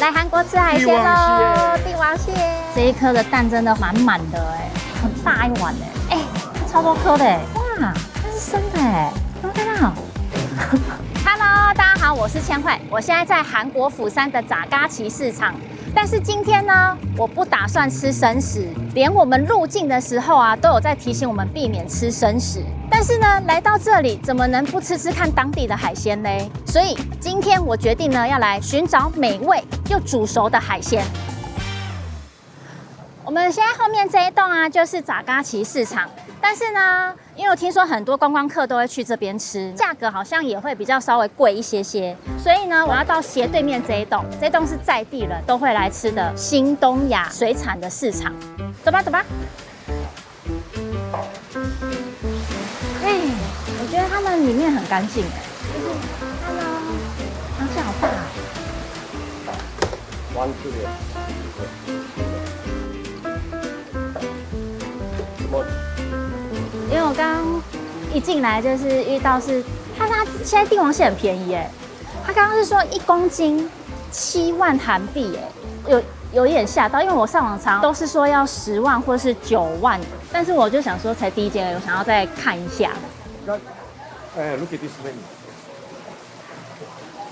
来韩国吃海鲜喽！帝王蟹，这一颗的蛋真的满满的哎，很大一碗哎，超多颗的哎，哇，它是生的哎，有没有看到？Hello， 大家好，我是千惠，我现在在韩国釜山的扎嘎奇市场。但是今天呢，我不打算吃生食，连我们入境的时候啊，都有在提醒我们避免吃生食。但是呢，来到这里怎么能不吃吃看当地的海鲜呢？所以今天我决定呢，要来寻找美味又煮熟的海鲜。我们现在后面这一栋啊，就是扎嘎奇市场。但是呢，因为我听说很多观光客都会去这边吃，价格好像也会比较稍微贵一些些，所以呢，我要到斜对面这一栋，这一栋是在地人都会来吃的新东亚水产的市场。走吧，走吧。我觉得他们里面很干净哎，就是，Hello，螃蟹好大。因为我刚刚一进来就是遇到是，他现在帝王蟹很便宜哎，他刚刚是说1公斤7万韩币哎，有一点吓到，因为我上网查都是说要10万或是9万，但是我就想说才第一间，我想要再看一下。Look at this menu.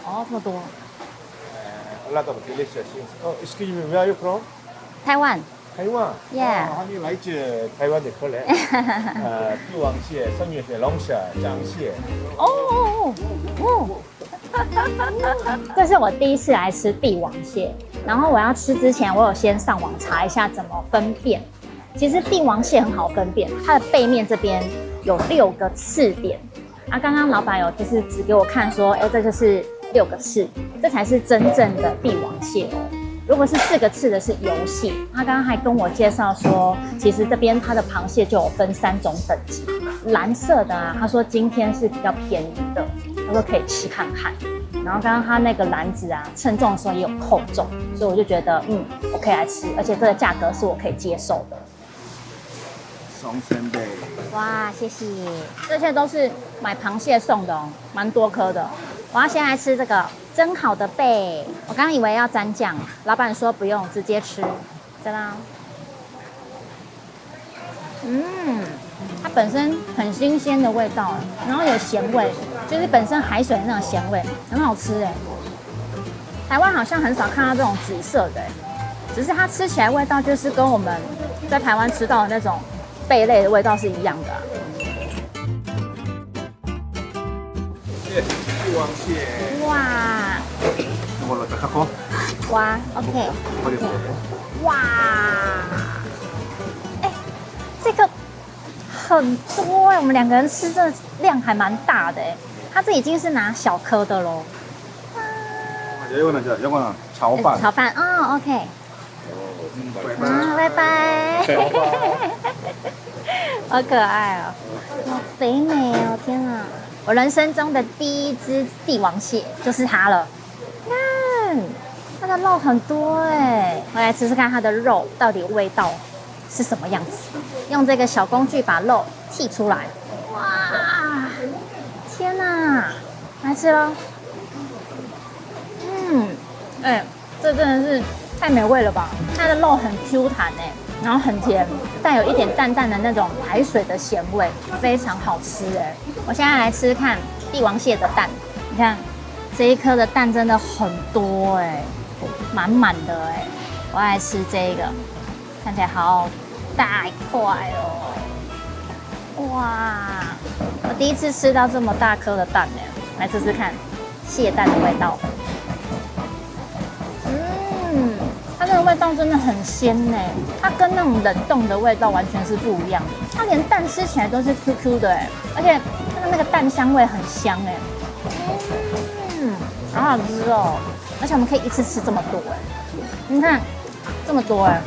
哦，这么多。A lot of delicious things. Oh, excuse me, where are you from? 台湾。台湾。Yeah. 哦，你来自台湾的客人。帝王蟹、生鱼蟹、龙虾、江蟹。哦。这是我第一次来吃帝王蟹，然后我要吃之前，我有先上网查一下怎么分辨。其实帝王蟹很好分辨，它的背面这边有6个刺点。刚刚老板有就是指给我看说，这就是6个刺，这才是真正的帝王蟹哦。如果是4个刺的是油蟹，他刚刚还跟我介绍说，其实这边它的螃蟹就有分3种等级。蓝色的啊，他说今天是比较便宜的，他说可以吃看看。然后刚刚他那个篮子啊，称重的时候也有扣重，所以我就觉得我可以来吃，而且这个价格是我可以接受的。松鲜贝。哇，谢谢！这些都是买螃蟹送的哦，蛮多颗的。我要先来吃这个蒸好的贝，我刚刚以为要沾酱，老板说不用，直接吃。对啦，它本身很新鲜的味道，然后有咸味，就是本身海水的那种咸味，很好吃哎。台湾好像很少看到这种紫色的，只是它吃起来味道就是跟我们在台湾吃到的那种贝类的味道是一样的。帝王蟹。哇！哇 ，OK。哇！这个很多哎，我们2个人吃这量还蛮大的哎。它这已经是拿小颗的喽。이거는炒饭。炒饭，OK。拜拜。好可爱哦，好肥美哦，天啊！我人生中的第一只帝王蟹就是它了。看，它的肉很多哎，我来吃吃看它的肉到底味道是什么样子。用这个小工具把肉剔出来。哇，天哪！来吃咯。这真的是太美味了吧！它的肉很 Q 弹哎，然后很甜，带有一点淡淡的那种海水的咸味，非常好吃哎。我现在来吃看帝王蟹的蛋，你看这一颗的蛋真的很多哎，满满的哎。我要来吃这个，看起来好大一块哦！哇，我第一次吃到这么大颗的蛋哎，来吃吃看蟹蛋的味道。它那个味道真的很鲜呢，它跟那种冷冻的味道完全是不一样的。它连蛋吃起来都是 QQ 的哎，而且它的那个蛋香味很香哎，好好吃哦！而且我们可以一次吃这么多哎，你看这么多哎，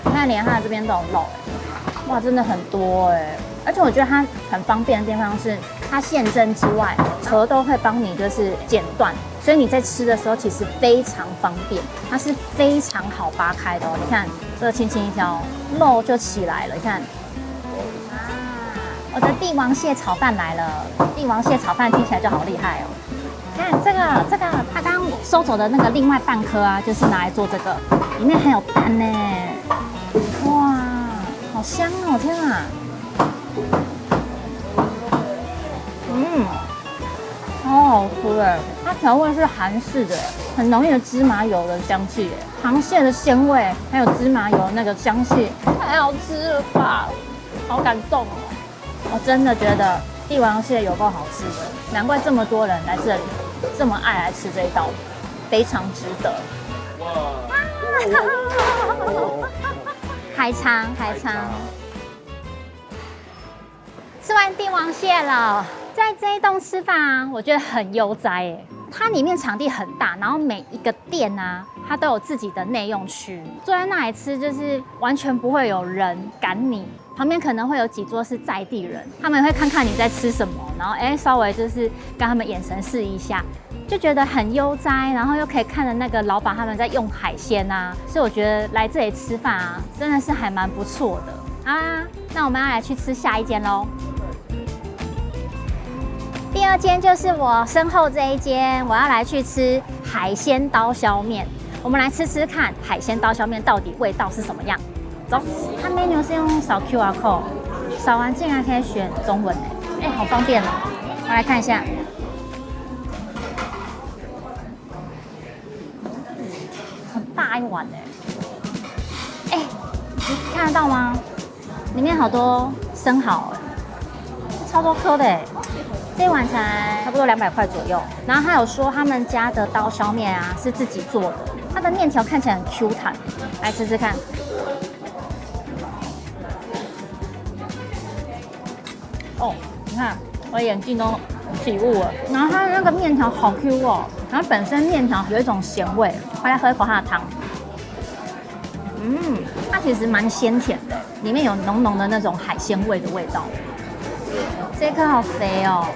你看连它的这边都有肉哎，哇，真的很多哎！而且我觉得它很方便的地方是，它现蒸之外，壳都会帮你就是剪断。所以你在吃的时候其实非常方便，它是非常好扒开的哦。你看这个轻轻一挑，肉就起来了。你看，我的帝王蟹炒饭来了。帝王蟹炒饭听起来就好厉害哦。看这个，他刚刚收走的那个另外半颗啊，就是拿来做这个，里面还有蛋呢。哇，好香哦！天啊，好好吃哎！它调味是韩式的，很浓郁的芝麻油的香气，螃蟹的鲜味，还有芝麻油那个香气，太好吃了吧！好感动哦！我真的觉得帝王蟹有够好吃的，难怪这么多人来这里，这么爱来吃这一道，非常值得。海肠，吃完帝王蟹了，在这一栋吃饭啊，我觉得很悠哉耶。它里面场地很大，然后每一个店啊，它都有自己的内用区，坐在那里吃就是完全不会有人赶你。旁边可能会有几桌是在地人，他们会看看你在吃什么，然后稍微就是跟他们眼神示意一下，就觉得很悠哉，然后又可以看着那个老板他们在用海鲜啊，所以我觉得来这里吃饭啊，真的是还蛮不错的啊。那我们要来去吃下一间喽。第二间就是我身后这一间，我要来去吃海鲜刀削面。我们来吃吃看海鲜刀削面到底味道是什么样。走，它 menu 是用扫 QR code， 扫完进来可以选中文好方便哦。我来看一下，很大一碗你看得到吗？里面好多生蚝超多颗的这一碗才差不多200块左右。然后他有说他们家的刀削面啊是自己做的，它的面条看起来很 Q 弹，来吃吃看。哦，你看我的眼睛都起雾了。然后它的那个面条好 Q 哦，然后本身面条有一种咸味。我来喝一口它的汤，它其实蛮鲜甜的，里面有浓浓的那种海鲜味的味道。这一颗好肥哦，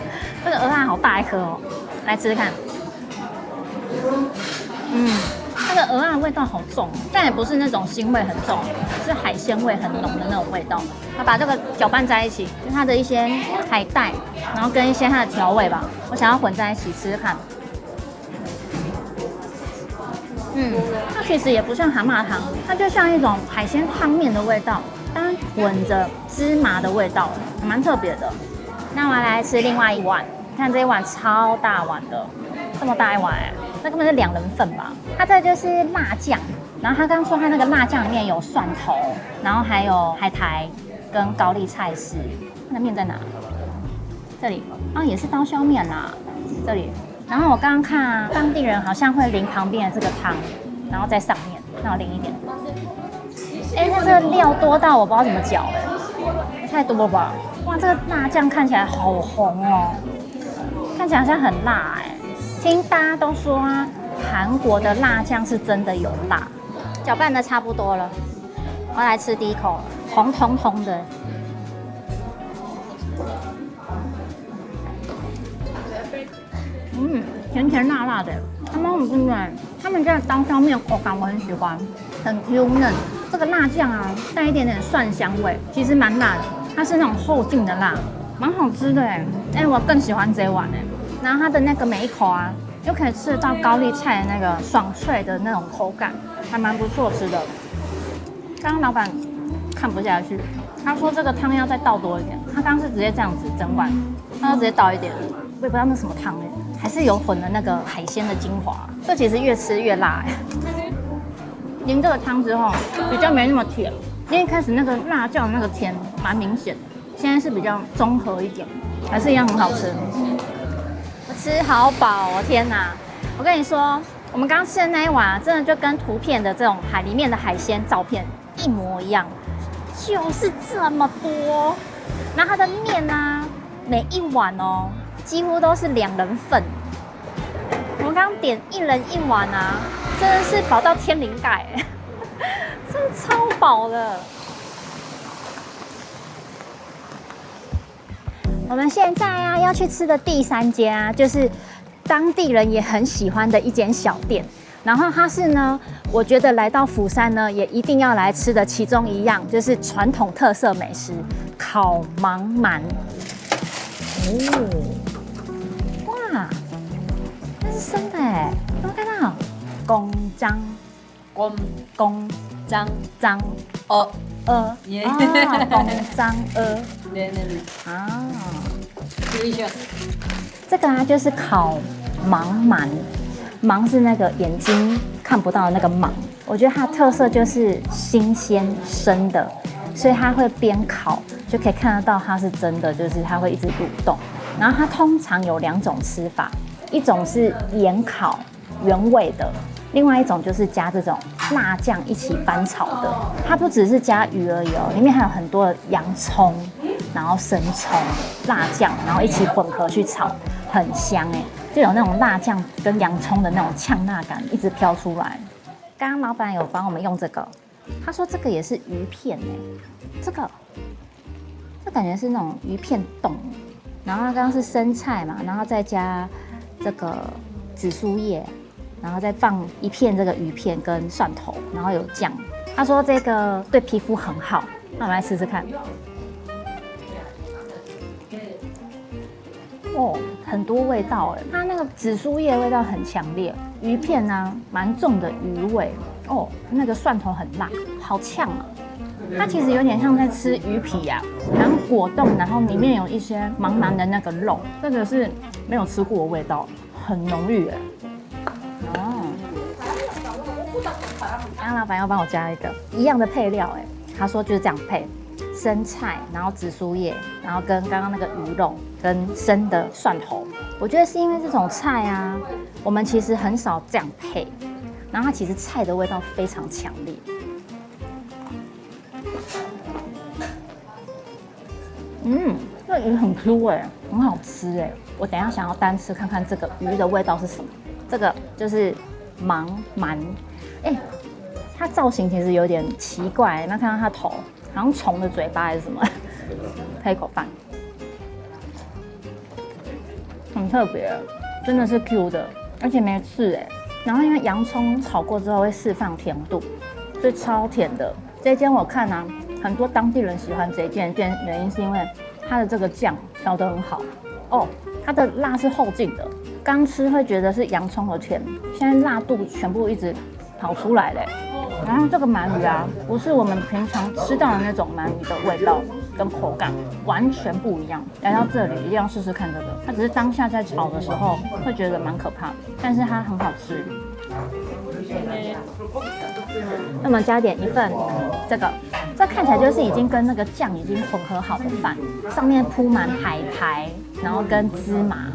这个鹅啊好大一颗哦，来吃吃看。它的鹅啊的味道好重，但也不是那种腥味很重，是海鲜味很浓的那种味道。它把这个搅拌在一起，就它的一些海带，然后跟一些它的调味吧，我想要混在一起吃吃看。它其实也不像蛤蟆汤，它就像一种海鲜汤面的味道，但混着芝麻的味道，蛮特别的。那我来吃另外一碗，看这一碗超大碗的，这么大一碗那根本是2人份吧。它这就是辣酱，然后他刚说他那个辣酱里面有蒜头，然后还有海苔跟高丽菜丝。那面在哪？这里也是刀削面啦，这里。然后我刚刚看啊，当地人好像会淋旁边的这个汤，然后在上面，那我淋一点。它这个料多到我不知道怎么搅太多了吧？哇，这个辣酱看起来好红哦，看起来好像很辣听大家都说啊，韩国的辣酱是真的有辣。搅拌的差不多了，我来吃第一口，红彤彤的。甜甜辣辣的，他们很真的，他们家的刀削面口感我很喜欢，很 Q 嫩。这个辣酱啊，带一点点蒜香味，其实蛮辣的，它是那种后劲的辣，蛮好吃的我更喜欢这一碗然后它的那个每一口啊，又可以吃得到高丽菜的那个爽脆的那种口感，还蛮不错吃的。刚刚老板看不下去，他说这个汤要再倒多一点，他刚刚是直接这样子整碗，他就直接倒一点，我也不知道那什么汤还是有混了那个海鲜的精华，这其实越吃越辣淋这个汤之后比较没那么甜，因为一开始那个辣酱的那个甜蛮明显的，现在是比较综合一点，还是一样很好吃。我吃好饱哦，天哪！我跟你说，我们刚刚吃的那一碗真的就跟图片的这种海里面的海鲜照片一模一样，就是这么多。然后它的面啊，每一碗哦，几乎都是2人份。我们刚刚点1人1碗啊，真的是饱到天灵盖真的超饱的。我们现在啊要去吃的第3间啊，就是当地人也很喜欢的一间小店。然后它是呢，我觉得来到釜山呢，也一定要来吃的其中一样，就是传统特色美食烤芒鳗。哇，是生的哎，有没有看到？公章公公章章哦，公章对啊， ，delicious。这个啊就是烤芒鳗，芒是那个眼睛看不到的那个芒。我觉得它的特色就是新鲜生的，所以它会边烤就可以看得到它是真的，就是它会一直蠕动。然后它通常有2种吃法，一种是盐烤原味的，另外一种就是加这种辣酱一起翻炒的。它不只是加鱼而已哦，里面还有很多的洋葱，然后生葱、辣酱，然后一起混合去炒，很香哎，就有那种辣酱跟洋葱的那种呛辣感一直飘出来。刚刚老板有帮我们用这个，他说这个也是鱼片哎，这感觉是那种鱼片冻。然后它刚刚是生菜嘛，然后再加这个紫苏叶，然后再放一片这个鱼片跟蒜头，然后有酱。他说这个对皮肤很好，那我们来试试看。哦，很多味道哎，它那个紫苏叶味道很强烈，鱼片呢蛮重的鱼味哦，那个蒜头很辣，好呛啊！它其实有点像在吃鱼皮呀、然后果冻，然后里面有一些茫茫的那个肉，这个是没有吃过的味道，很浓郁哎。哦，刚刚老板要帮我加一个一样的配料哎，他说就是这样配。生菜，然后紫苏叶，然后跟刚刚那个鱼肉跟生的蒜头，我觉得是因为这种菜啊，我们其实很少这样配，然后它其实菜的味道非常强烈。这鱼很 Q 哎，很好吃哎，我等一下想要单吃看看这个鱼的味道是什么。这个就是芒鳗，哎，它造型其实有点奇怪，有没有看到它头？好像虫的嘴巴还是什么，配一口饭，很特别，真的是 Q 的，而且没刺哎。然后因为洋葱炒过之后会释放甜度，所以超甜的。这间我看啊，很多当地人喜欢这间店，原因是因为它的这个酱调得很好哦，它的辣是后劲的，刚吃会觉得是洋葱的甜，现在辣度全部一直跑出来嘞。然后这个鳗鱼啊，不是我们平常吃到的那种鳗鱼的味道跟口感，完全不一样。来到这里一定要试试看这个，它只是当下在炒的时候会觉得蛮可怕的，但是它很好吃。那么加点一份这个，这看起来就是已经跟那个酱已经混合好的饭，上面铺满海苔，然后跟芝麻。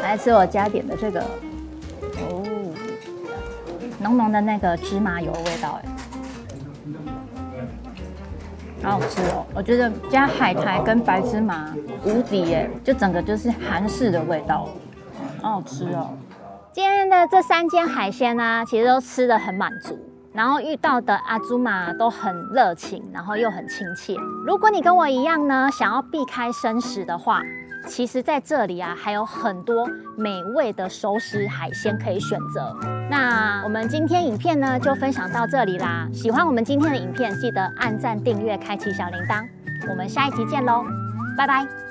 来吃我加点的这个，哦。浓浓的那个芝麻油的味道，哎，好好吃哦！我觉得加海苔跟白芝麻无敌哎，就整个就是韩式的味道，好好吃哦！今天的这3间海鲜呢，其实都吃得很满足，然后遇到的阿祖玛都很热情，然后又很亲切。如果你跟我一样呢，想要避开生食的话，其实在这里啊，还有很多美味的熟食海鲜可以选择。那我们今天影片呢就分享到这里啦。喜欢我们今天的影片，记得按赞、订阅、开启小铃铛。我们下一集见喽，拜拜。